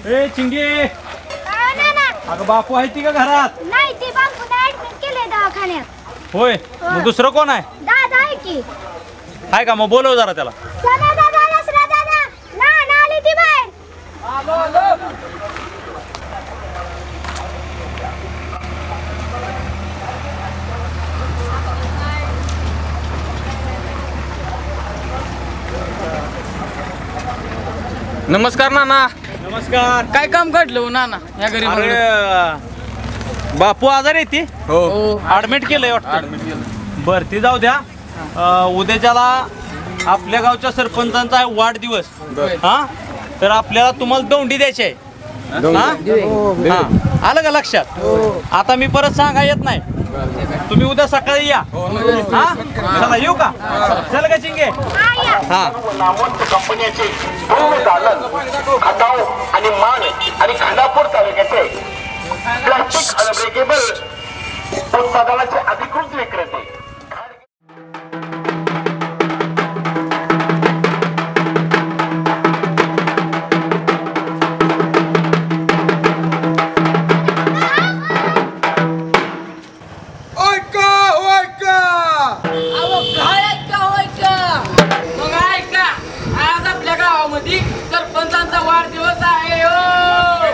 ए चिंगे, अगं बापू आहे ती का घरात? नाही, ती बापूला ऍडमिट केलंय दवाखान्यात. होय, मग दुसरं कोण आहे? दादा आहे की. आहे का? मग बोलव जरा त्याला. चला दादा, दसरा दादा, ना आली ती बाहेर. नमस्कार नाना. नमस्कार. काय काम काढलं नाना या घरी? अरे बापू आजार येते. हो, ऍडमिट केलंय वाटतं. बर ती जाऊ द्या. उद्याच्याला आपल्या गावच्या सरपंचांचा आहे वाढदिवस. हा, तर आपल्याला तुम्हाला दौंडी द्यायची आहे. हा, आलं का लक्षात? आता मी परत सांगा येत नाही. तुम्ही उद्या सकाळी या. हा, चला येऊ का? चल का चिंगे? हा, नामवंत कंपन्याचे खटाव आणि मान आणि खानापूर तालुक्याचे प्लास्टिक अनब्रेकेबल उत्पादनाचे अधिकृत विक्रेते. सरपंचांचा वाढदिवस आहे हो.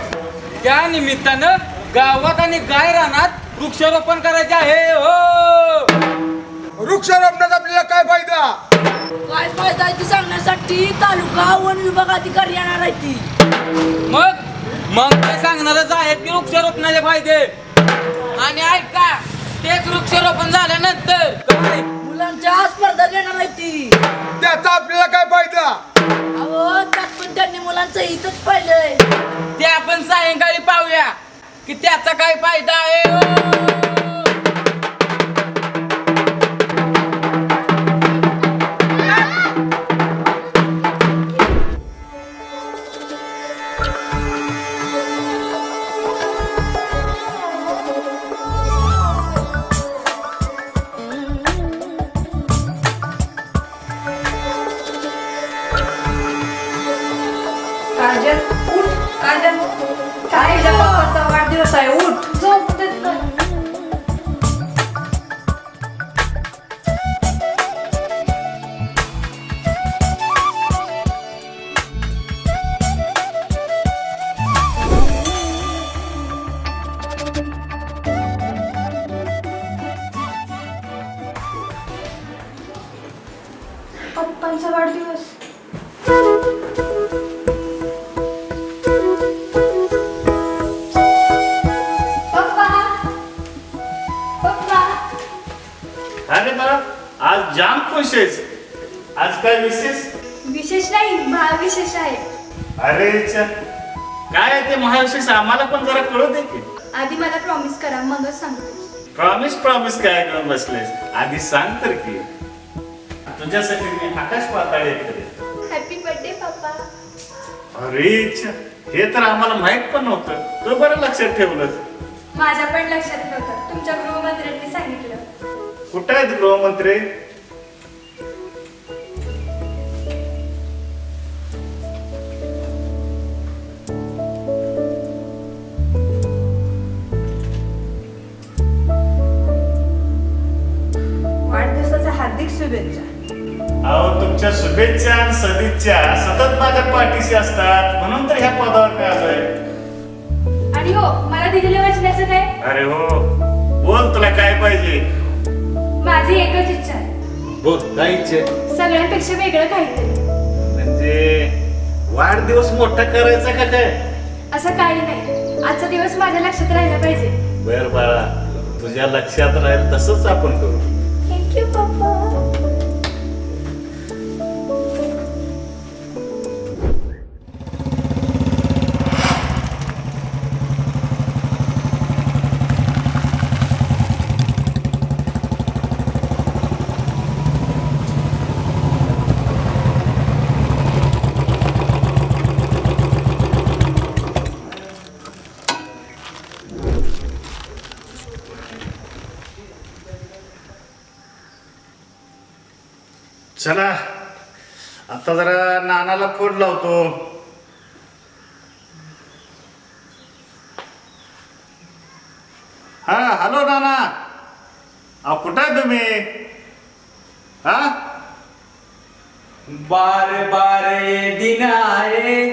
त्या निमित्तानं गावात आणि गाय रानात वृक्षारोपण करायचे आहे हो. वृक्षारोपणाचा आपल्याला काय फायदा? काय फायदा आहे ते सांगण्यासाठी तालुका वन विभाग अधिकारी येणार आहे ती. मग ते सांगणारच आहेत की वृक्षारोपणाचे फायदे. आणि ऐका, तेच वृक्षारोपण झाल्यानंतर काय मुलांच्या स्पर्धा घेणार आहे ती. त्याचा आपल्याला काय फायदा? अहो, त्यात पण त्यांनी मुलांचं हितच पाहिलंय. ते आपण सायंकाळी पाहूया की त्याचा काय फायदा आहे हो. काजल उठ, काजल काय पप्पाचा वाढदिवस आहे, उठ. झोप देत नाही. पप्पांचा वाढदिवस. अरे बा, आज जाम खुश आहेस. आज काय विशेष? विशेष नाही, महाविशेष आहे. अरे काय आहे ते महाविशेष? आम्हाला पण जरा कळू दे की. आधी मला प्रॉमिस करा, मगच सांगते. प्रॉमिस काय करून बसलेस? आधी सांग तर की. तुझ्यासाठी मी आकाश पाताळ येते. हॅपी बर्थडे पप्पा. अरे हे तर आम्हाला माहित पण नव्हतं. तू बरं लक्षात ठेवलंस. माझ्या पण लक्षात नव्हतं. तुमच्या गृहमंत्र्यांनी सांगितलं. कुठे आहेत गृहमंत्री? वाढदिवसाच्या हार्दिक शुभेच्छा. अहो, तुमच्या शुभेच्छा आणि सदिच्छा सतत माझ्या पाठीशी असतात, म्हणून तर ह्या पदावर मी आलोय. आणि हो, मला दिलेल्या वचनाचं काय? अरे हो, बोल, तुला काय पाहिजे? माझी एकच इच्छा आहे. बोल, काय इच्छा? सगळ्यांपेक्षा वेगळं काहीतरी. म्हणजे वाढदिवस मोठा करायचा का काय? असं काही नाही. आजचा दिवस माझ्या लक्षात राहिला पाहिजे. बर बाळा, तुझ्या लक्षात राहील तसंच आपण करू. थँक्यू पप्पा. चला आता जरा नानाला फोन लावतो. बार बार दिन आए,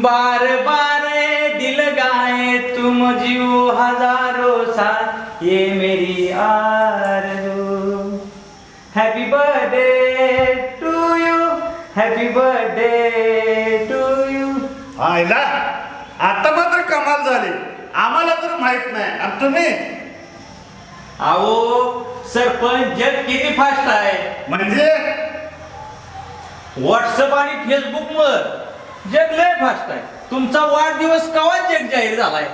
बार बार दिल गाए, तुम जियो हजारों साल ये मेरी आरज़ू। Happy birthday to you, happy birthday to you. आयला आता मात्र कमाल झाली, आम्हाला तर माहित नाही आणि तुम्ही अहो सरपंच, जग किती फास्ट आहे. म्हणजे व्हॉट्सअप आणि फेसबुक मुळे जग लय फास्ट आहे. तुमचा वाढदिवस केव्हा जग जाहीर झालाय.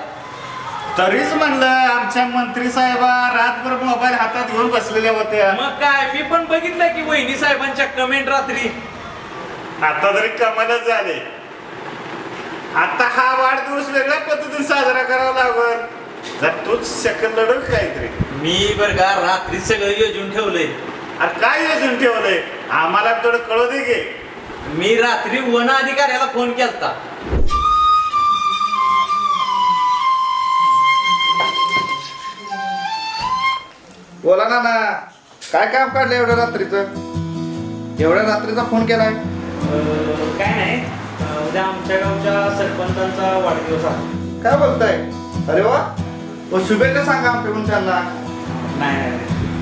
तरीच म्हणलं आमच्या मंत्री साहेबा रातभर मोबाईल हातात घेऊन बसलेल्या होत्या. मग काय, मी पण बघितलं की वहिनी साहेबांच्या कमेंट रात्री. आता तरी कमालच झाले. आता हा वाढदिवस वेगळ्या पद्धतीने साजरा करावा लागल. जर तूच सेकंद लढव काहीतरी. मी बरं का रात्री सगळं योजून ठेवलंय. अरे काय योजून ठेवलंय, आम्हाला थोडं कळू दे गे. मी रात्री वन अधिकाऱ्याला फोन केलता. बोला ना ना, काय काम काढलं एवढ्या रात्रीचं? एवढ्या रात्रीचा फोन केलाय? काय नाही, उद्या आमच्या गावच्या सरपंचांचा वाढदिवस आहे. काय बोलताय? अरे वा, मग शुभेच्छा सांगा आमच्याकडून त्यांना. नाही,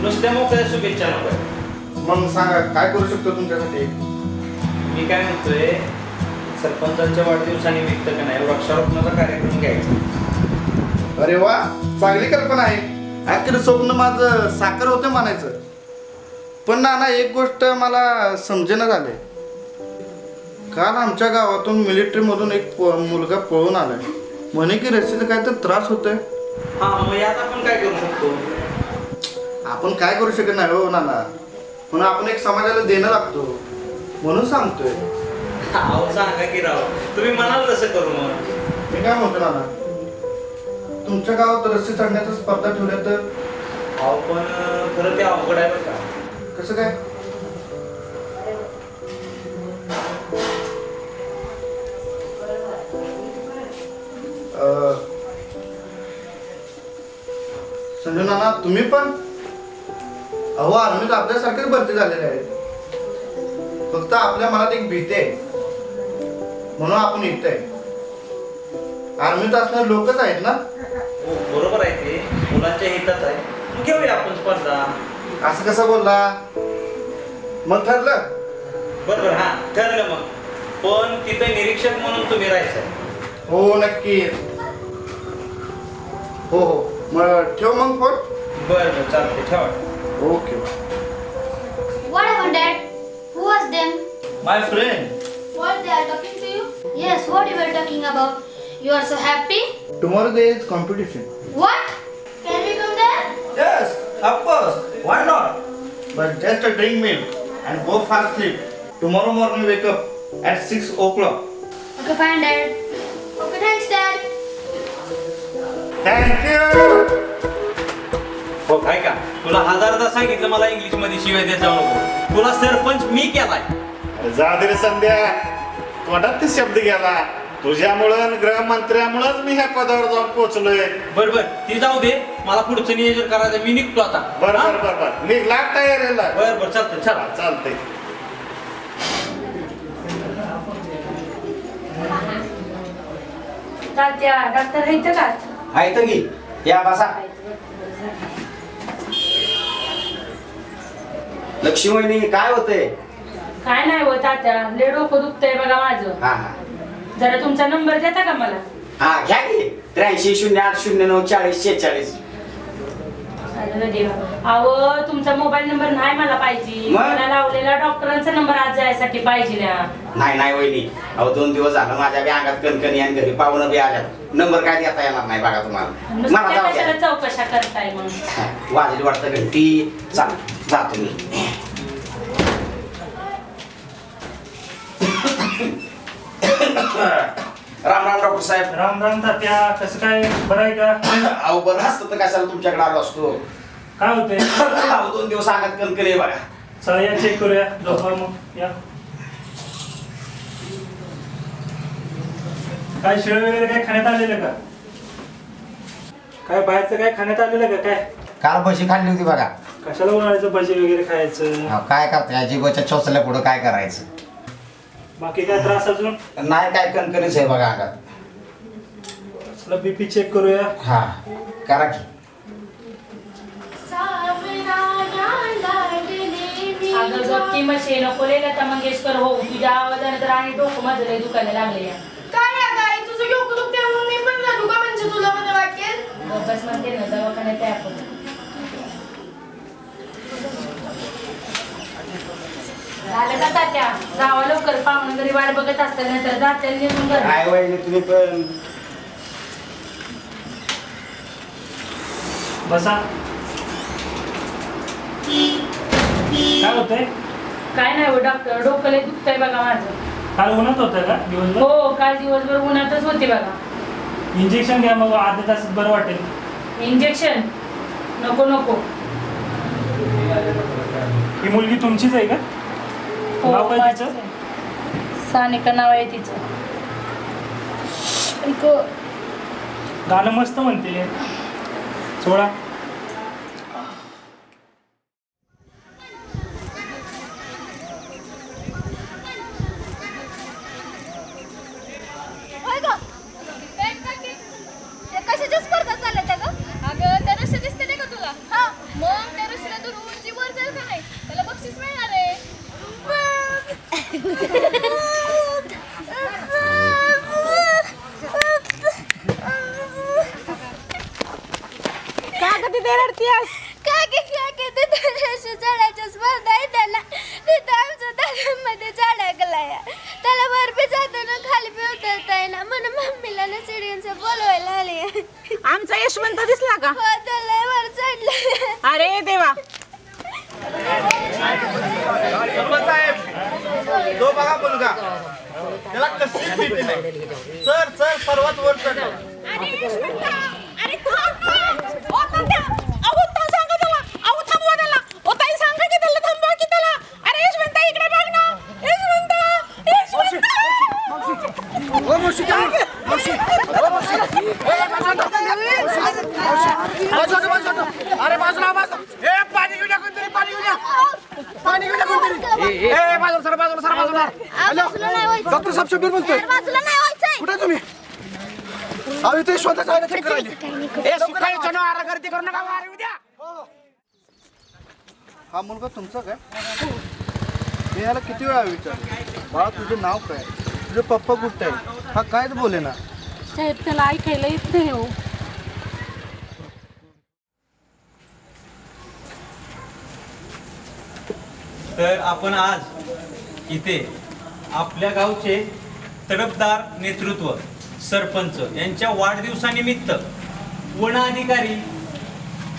नुसत्या मोकळ्या शुभेच्छा नको. मग सांगा काय करू शकतो तुमच्यासाठी. मी काय म्हणतोय, सरपंचांच्या वाढदिवसानिमित्त का नाही वृक्षारोपणाचा कार्यक्रम घ्यायचा. अरे वा, चांगली कल्पना आहे. ऍक्च्युली स्वप्न माझं साखर होतं म्हणायचं. पण नाना, एक गोष्ट मला समजेना झाले. काल आमच्या गावातून मिलिटरीमधून एक मुलगा पळून आलाय. म्हणे की रस्त्याचा काय तर त्रास होतोय. हा, मग यात आपण काय करू शकतो. आपण काय करू शकत नाही हो नाना, म्हणून आपण एक समाजाला देणं लागतो म्हणून सांगतोय. अहो सांगा की राव, तुम्ही म्हणाल तसं करू. मग मी काय म्हणतो नाना, तुमच्या गावात रस्ते चढण्याच्या स्पर्धा ठेवल्या तर. अहो पण खरं ते अवघड आहे बरं का. कसं काय? संजय नाना, तुम्ही पण अहो आर्मीत आपल्यासारखेच भरती झालेले आहेत. फक्त आपल्या मनात एक भीती आहे म्हणून आपण इथे आहे. आर्मीत असणारे लोकच आहेत ना. हो बरोबर आहे, ते मुलांच्या हितात आहे. मग घेऊया आपण स्पर्धा. असं कसं बोलला? मग ठरलं? बरोबर, हा ठरलं. मग पण तिथे निरीक्षक म्हणून तुम्ही राहायचं. हो नक्की. हो हो, मग ठेव मग फोन. बरं चालते, ठेवा. Okay. What happened, Dad? Who was them? My friend. What they are talking to you? Yes, what you were talking about? You are so happy? Tomorrow there is competition. What? Can we come there? Yes, of course. Why not? But just drink milk and go fast sleep. Tomorrow morning wake up at 6 o'clock. Okay, fine, Dad. Okay, thanks, Dad. Thank you. हो काय का, तुला हजारदा सांगितलं मला English मध्ये शिवाय देत जाऊ नको. तुला सरपंच मी केलाय. जा दे रे संध्या, तोंडात ते शब्द गेला. तुझ्यामुळं गृहमंत्र्यामुळंच मी ह्या पदावर जाऊन पोहोचलोय. बरोबर, ती जाऊ दे. मला पुढचं नियोजन करायचं. मी निघतो आता. बर बर बर बर, निघला तयारीला. बरोबर, चालतं. चला. चालतंय. तात्या, डॉक्टर आहेत का? आहेत की, या बसा. लक्ष्मी काय होतंय? काय नाही हो तात्या, लय डोकं दुखतंय बघा माझं. हा हा जरा तुमचा नंबर देता का मला? हा घ्या की. 8308094046. अरे देवा, अहो तुमचा मोबाईल नंबर नाही मला पाहिजे. मग? मला लावलेला डॉक्टरांचा नंबर आज जायसाठी पाहिजे ना. नाही नाही वहिनी, अहो 2 दिवस झालं माझ्या बी अंगात कणकणी आणि घरी पाहुणं बी आल्यात. नंबर काय देता येणार नाही बघा तुम्हाला. मला नुसत्या जाऊ कशाला द्या. चौकशा करताय मग? वाजली वाटतं घंटी. चाल जातो मी. राम राम डॉक्टर साहेब. राम राम तात्या, कसं काय, बरं आहे का? अहो बरं असतं तर कशाला तुमच्याकडे आलो असतो. काय होतंय? अहो 2 दिवस अंगात कणकणी आहे बघा. चला या चेक करूया. झोपा मग या. काय शिळ वगैरे काय खाण्यात आलेलं का? काय बाहेरचं काय खाण्यात आलेलं का? काय काल भजी खाल्ली होती बघा. कशाला उन्हाळ्याचं भजी वगैरे खायचं? काय करताय, जिभेच्या चोचल्या पुढं काय करायचं. बाकी काय त्रास अजून? नाही, काय कणकणीच आहे बघा अंगात. चला बीपी चेक करूया. हा करा की. अगं गप्पी मशे नको लता मंगेशकर हो, तुझ्या आवाजाने तर आणि डोकं माझं लय दुखायला लागले. काय गाई तुझं डोकं दुखते म्हणून मी पण रडू का म्हणजे तुला मला वाटेल? बस म्हणते ना दवाखान्यात त्या आपण झालं का तात्या? जावा लवकर, पाहुणे घरी वाट बघत असतात नंतर जात्या निघून घरी. काय वहिनी तुम्ही पण. बसा. काय होतंय? काय नाही हो डॉक्टर, डोकं लय दुखतंय बघा माझं. काल उन्हात होतं का दिवसभर? हो काल दिवसभर उन्हातच होती बघा. इंजेक्शन घ्या मग, अर्ध्या तासात बरं वाटेल. इंजेक्शन नको नको. ही मुलगी तुमचीच आहे का? नाव काय तिचं? सानिका नाव आहे तिचं. गाणं मस्त म्हणते. सोडा. कशाच्या स्पर्धा चालल्या त्या ग? अगं त्या रस्ते दिसते नाही का तुला? हा मग त्या रस्त्याला तू उंची वर जाईल का नाही त्याला बक्षीस मिळणार आहे. का कधी ते रडतीस? काकी तिथे रस्ते चढायच्या स्पर्धा आहे त्याला. तिथं आमच्या दादामध्ये चढा गेलाय. त्याला वर बी जाताना खाली बी उतरता येईना म्हणून मम्मीला ना सिडियनचं बोलवायला आले. आमचा यशवंत दिसला का? हो त्याला वर चढलं. अरे देवा. तो बघा मुलगा, त्याला कसलीच भीती नाही. सर सर सर्वात वर चढला. अरे बाजूला ए पाणी घेऊन कोणतरी, पाणी घेऊन कोणतरी. ए बाजूला. हॅलो डॉक्टर साहेब शब्बीर बोलतोय. कुठे तुम्ही? अहो इथे स्वतःच चेक करायला. ए सुकाळी चनो आरा गर्दी करू नका. अरे उद्या. हा मुलगा तुमचा काय? मी याला किती वेळा विचारलं, बाळा तुझं नाव काय, तुझे पप्पा कुठे आहे? हा कायच बोले ना. साहेब त्याला ऐकायला येत नाही हो. तर आपण आज इथे आपल्या गावचे तडफदार नेतृत्व सरपंच यांच्या वाढदिवसानिमित्त वन अधिकारी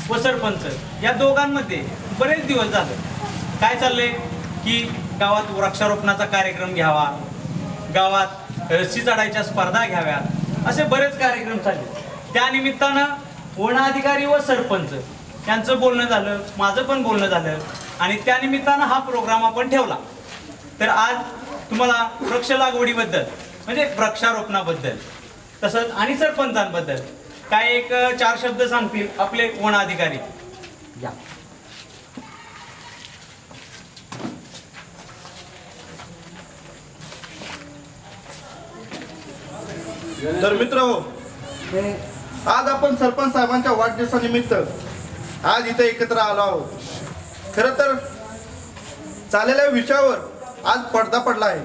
व सरपंच या दोघांमध्ये बरेच दिवस झाले काय चाललंय की गावात वृक्षारोपणाचा कार्यक्रम घ्यावा, गावात रस्सी चढायच्या स्पर्धा घ्याव्यात, असे बरेच कार्यक्रम चालले. त्या निमित्तानं वन अधिकारी व सरपंच यांचं बोलणं झालं, माझं पण बोलणं झालं आणि त्या निमित्तानं हा प्रोग्राम आपण ठेवला. तर आज तुम्हाला वृक्ष लागवडीबद्दल म्हणजे वृक्षारोपणाबद्दल तसंच आणि सरपंचांबद्दल काय एक 4 शब्द सांगतील आपले वन अधिकारी. या. तर मित्र हो, आज आपण सरपंच साहेबांच्या वाढदिवसानिमित्त आज इथे एकत्र आलो आहोत. खरं तर चाललेल्या विषयावर आज पडदा पडला आहे.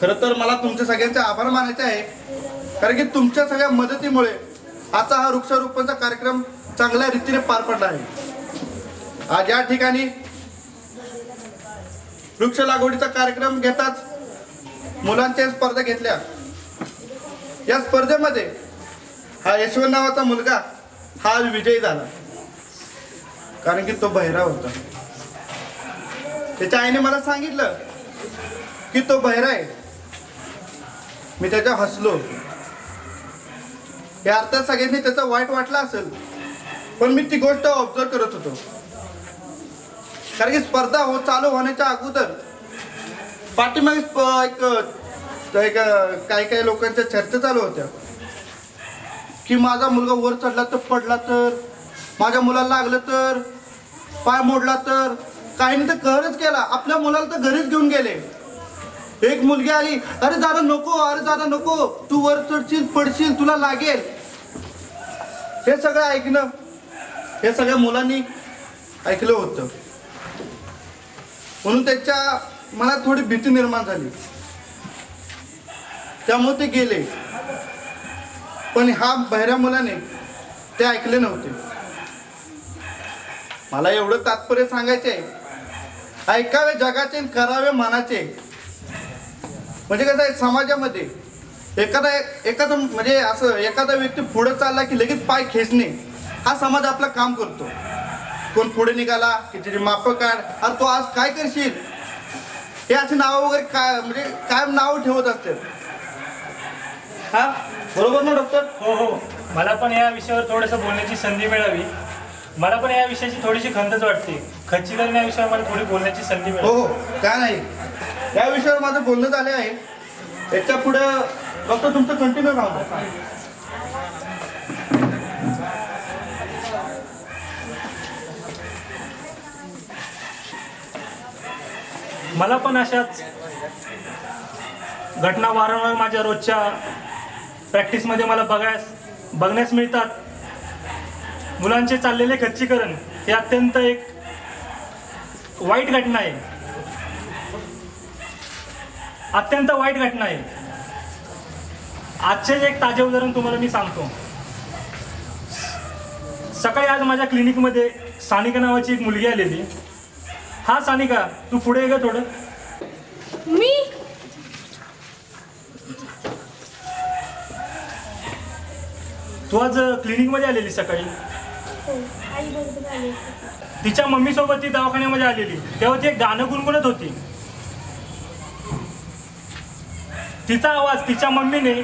खरं तर मला तुमच्या सगळ्यांचे आभार मानायचे आहे, कारण की तुमच्या सगळ्या मदतीमुळे आजचा हा वृक्षारोपणचा कार्यक्रम चांगल्या रीतीने पार पडला आहे. आज या ठिकाणी वृक्ष लागवडीचा कार्यक्रम घेताच मुलांच्या स्पर्धा घेतल्या. या स्पर्धेमध्ये हा यशवंत नावाचा मुलगा हा आज विजयी झाला, कारण की तो बहिरा होता. त्याच्या आईने मला सांगितलं की तो बहिरा आहे. मी त्याच्या हसलो. या अर्थात सगळ्यांनी त्याचं वाईट वाटलं असेल, पण मी ती गोष्ट ऑब्झर्व करत होतो. कारण की स्पर्धा चालू होण्याच्या अगोदर पाठीमागे काही लोकांच्या चर्चा चालू होत्या की माझा मुलगा वर चढला तर पडला तर, माझ्या मुलाला लागलं तर, पाय मोडला तर. काहींनी तर कहरच केला, आपल्या मुलाला तर घरीच घेऊन गेले. एक मुलगी आली, अरे दादा नको, अरे दादा नको, तू वर चढशील, पडशील, तुला लागेल. हे सगळं ऐकणं हे सगळ्या मुलांनी ऐकलं होतं, म्हणून त्याच्या मनात थोडी भीती निर्माण झाली, त्यामुळे ते गेले. पण हा बहिऱ्या मुलाने ते ऐकले नव्हते. मला एवढं तात्पर्य सांगायचे, ऐकावे जगाचे करावे मनाचे. म्हणजे कसं आहे समाजामध्ये एखादा म्हणजे असं एखादा व्यक्ती पुढे चालला की लगेच पाय खेचणे हा समाज आपलं काम करतो. कोण पुढे निघाला की त्याची मापं काढ, अरे तो आज काय करशील, हे असे नावं वगैरे काय म्हणजे काय नावं ठेवत असते. हा बरोबर ना डॉक्टर? हो हो, मला पण या विषयावर थोडंसं बोलण्याची संधी मिळावी. मला पण या विषयाची थोडीशी खंतच वाटते. खच्चीकरण या विषयावर मला थोडी बोलण्याची संधी मिळावी. हो काय नाही, या विषयावर माझं बोलणं झाले आहे. याच्या पुढं डॉक्टर तुमचं कंटिन्यू राहतं. मला पण अशाच घटना वारंवार माझ्या रोजच्या प्रॅक्टिसमध्ये मला बघण्यास मिळतात. मुलांचे चाललेले खच्चीकरण हे अत्यंत एक वाईट घटना आहे, अत्यंत वाईट घटना आहे. आजचेच एक ताजे उदाहरण तुम्हाला मी सांगतो. सकाळी आज माझ्या क्लिनिकमध्ये सानिका नावाची एक मुलगी आलेली. हा सानिका, तू पुढे ये ग थोडं. मी तू आज क्लिनिकमध्ये आलेली सकाळी. तिच्या मम्मी सोबत ती दवाखान्यामध्ये आलेली. तेव्हा ती एक गाणं गुणगुणत होती. तिचा आवाज तिच्या मम्मीने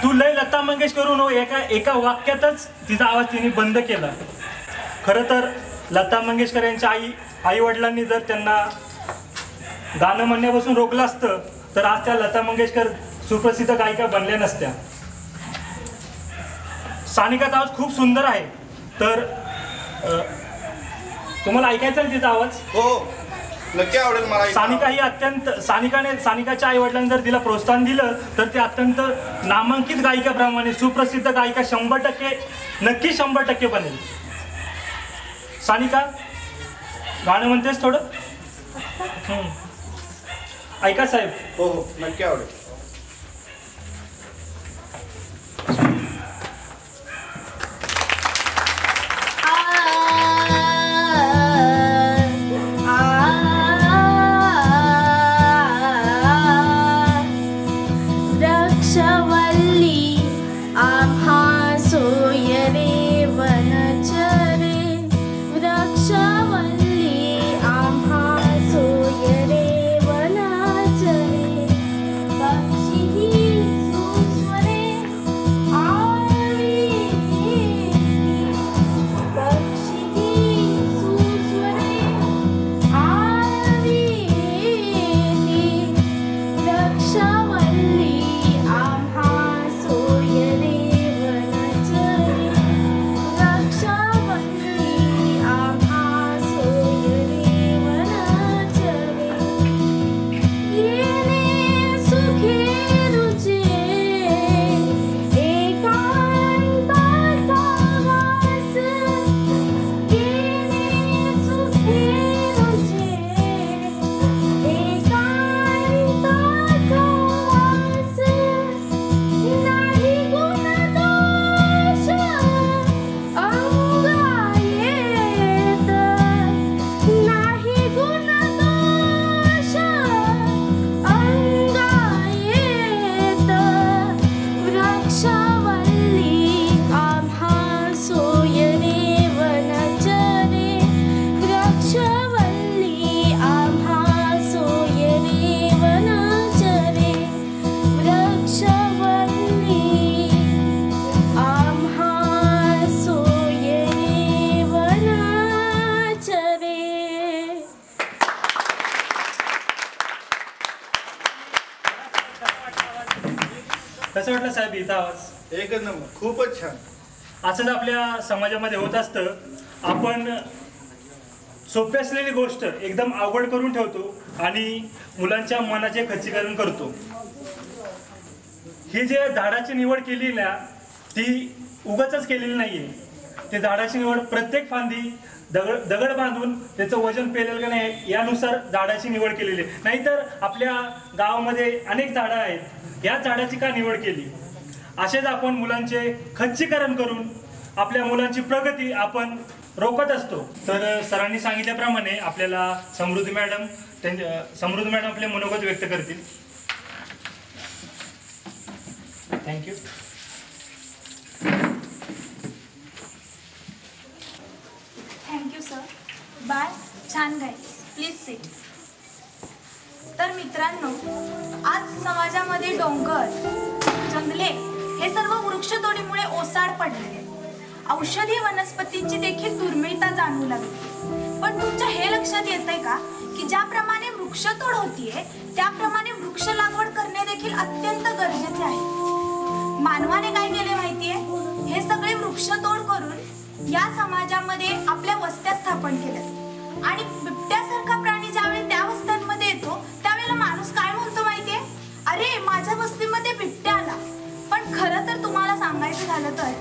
तू लय लता मंगेशकर हो एका वाक्यातच तिचा आवाज तिने बंद केला. खरं तर लता मंगेशकर यांच्या आई वडिलांनी जर त्यांना गाणं म्हणण्यापासून रोखलं असतं तर आज त्या लता मंगेशकर सुप्रसिद्ध गायिका बनल्या नसत्या. सानिकाचा आवाज खूप सुंदर आहे. तर तुम्हाला ऐकायचा ना तिचा आवाज? हो नक्की आवडेल मला. सानिका ही सानिकाच्या आई वडिलांनी जर तिला प्रोत्साहन दिलं तर ती अत्यंत नामांकित गायिकाप्रमाणे सुप्रसिद्ध गायिका 100% नक्की 100% बनेल. सानिका गाणं म्हणतेस थोडं? ऐका साहेब. हो हो नक्की आवडेल. कसं वाटलं साहेब हिचा आवाज? एक नंबर, खूपच छान. असंच आपल्या समाजामध्ये होत असतं. आपण सोपी असलेली गोष्ट एकदम अवघड करून ठेवतो आणि मुलांच्या मनाचे खच्चीकरण करतो. ही जे झाडाची निवड केली ना ती उगाचच केलेली नाहीये. ते झाडाची निवड प्रत्येक फांदी दगड बांधून त्याचं वजन पेलेल का नाही यानुसार झाडाची निवड केलेली आहे. नाहीतर आपल्या गावामध्ये अनेक झाडं आहेत, या झाडाची का निवड केली? असेच आपण मुलांचे खच्चीकरण करून आपल्या मुलांची प्रगती आपण रोखत असतो. तर सरांनी सांगितल्याप्रमाणे आपल्याला समृद्धी मॅडम आपले मनोगत व्यक्त करतील. थँक्यू. Thank you sir. बाय, छान गायलीस. Please sit. तर मित्रांनो, आज समाजामध्ये डोंगर, जंगले हे सर्व वृक्षतोडीमुळे ओसाड पडले. औषधी वनस्पतींची देखील दुर्मिळता जाणवू लागली. पण तुमच्या हे लक्षात येतंय का की ज्याप्रमाणे वृक्षतोड होतीये त्याप्रमाणे वृक्ष लागवड करणे देखील अत्यंत गरजेचे आहे. मानवाने काय केले माहितीये? हे सगळे वृक्षतोड करून या समाजामध्ये आपल्या वस्त्या स्थापन केल्या आणि बिबट्यासारखा प्राणी ज्यावेळी त्या वस्त्यांमध्ये येतो त्यावेळेला माणूस काय म्हणतो माहितीये? अरे माझ्या वस्तीमध्ये बिबट्या आला. पण खरं तर तुम्हाला सांगायचं झालं तर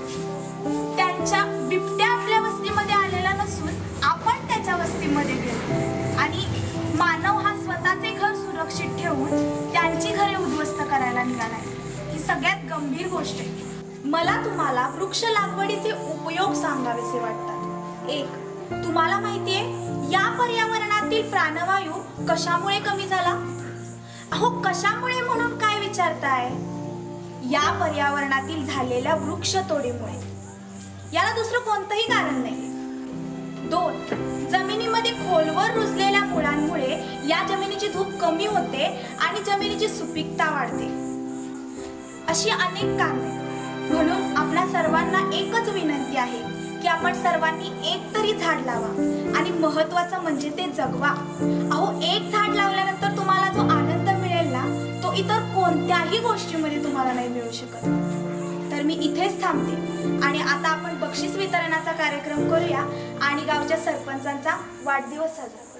त्यांच्या बिबट्या आपल्या वस्तीमध्ये आलेला नसून आपण त्याच्या वस्तीमध्ये गेलो आणि मानव हा स्वतःचे घर सुरक्षित ठेवून त्यांची घरे उद्ध्वस्त करायला निघालाय. ही सगळ्यात गंभीर गोष्ट आहे. मला तुम्हाला वृक्ष लागवडीचे उपयोग सांगावेसे वाटतात. 1. तुम्हाला माहितीये या पर्यावरणातील प्राणवायू कशामुळे कमी झाला? अहो कशामुळे म्हणून काय विचारताय? या पर्यावरणातील झालेल्या वृक्षतोडीमुळे. याला दुसरं कोणतंही कारण नाही. 2. जमिनीमध्ये खोलवर रुजलेल्या मुळांमुळे या जमिनीची धूप कमी होते आणि जमिनीची सुपीकता वाढते. अशी अनेक कारणे. म्हणून आपल्या सर्वांना एकच विनंती आहे की आपण सर्वांनी एक तरी झाड लावा आणि महत्त्वाचं म्हणजे ते जगवा. अहो एक झाड लावल्यानंतर तुम्हाला जो आनंद मिळेल ना तो इतर कोणत्याही गोष्टीमध्ये तुम्हाला नाही मिळू शकत. तर मी इथेच थांबते आणि आता आपण बक्षीस वितरणाचा कार्यक्रम करूया आणि गावच्या सरपंचांचा वाढदिवस साजरा करूया.